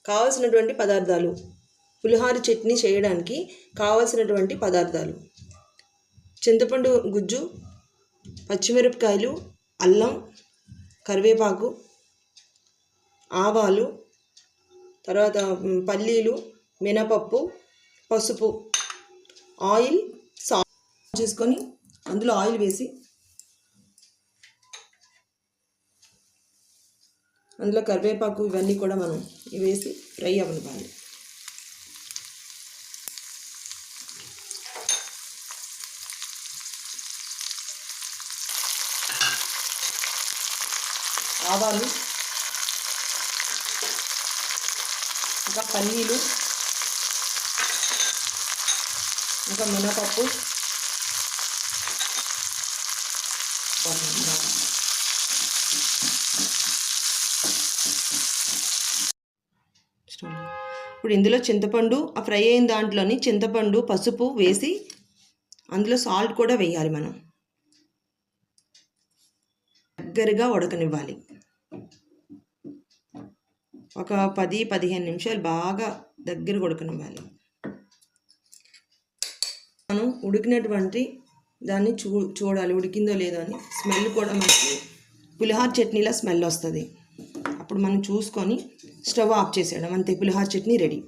కావాల్సినటువంటి పదార్థాలు, పులిహార చట్నీ చేయడానికి కావాల్సినటువంటి పదార్థాలు: చింతపండు గుజ్జు, పచ్చిమిరపకాయలు, అల్లం, కరివేపాకు, ఆవాలు, తర్వాత పల్లీలు, మినపప్పు, పసుపు, ఆయిల్, సాల్ట్ చేసుకొని అందులో ఆయిల్ వేసి అందులో కరివేపాకు ఇవన్నీ కూడా మనం వేసి ఫ్రై అవ్వాలి. ఆవాలు, ఇంకా పల్లీలు, ఇంకా మినపప్పు, ఇప్పుడు ఇందులో చింతపండు, ఆ ఫ్రై అయిన దాంట్లోని చింతపండు, పసుపు వేసి అందులో సాల్ట్ కూడా వేయాలి. మనం దగ్గరగా ఉడకనివ్వాలి. ఒక 10-15 నిమిషాలు బాగా దగ్గర ఉడకనివ్వాలి. మనం ఉడికినటువంటి దాన్ని చూడాలి, ఉడికిందో లేదో అని. స్మెల్ కూడా మనకి పులిహార చట్నీలా స్మెల్ వస్తుంది. అప్పుడు మనం చూసుకొని స్టవ్ ఆఫ్ చేసేయడం, అంతే. పులిహార చట్నీ రెడీ.